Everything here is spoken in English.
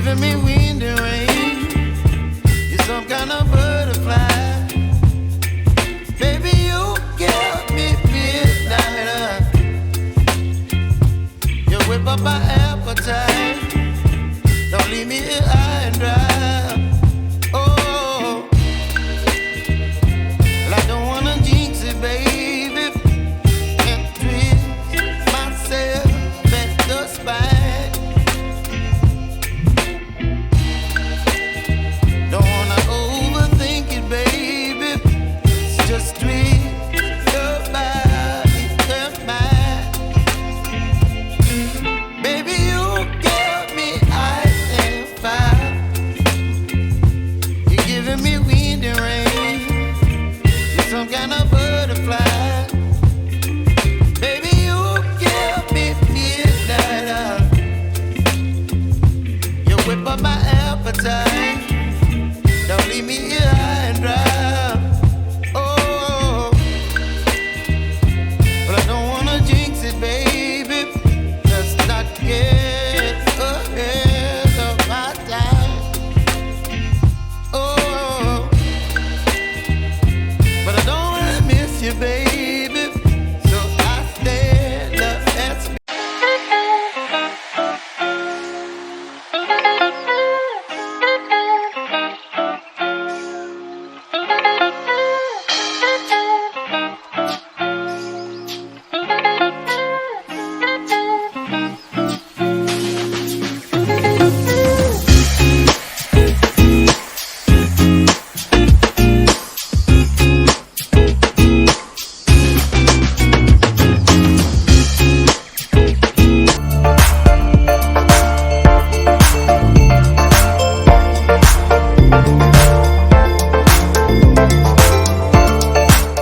giving me wind and rain. You're some kind of butterfly. Baby, you give me midnight. You whip up my appetite. Don't leave me here high and dry. Oh, well, I don't wanna jinx it, baby, and twist myself at the spine. Don't wanna overthink it, baby. It's just twist your body and mine. Baby, you give me ice and fire. You're giving me wind and rain. You're some kind of butterfly. Baby, you give me midnight. You whip up my appetite. Don't leave me here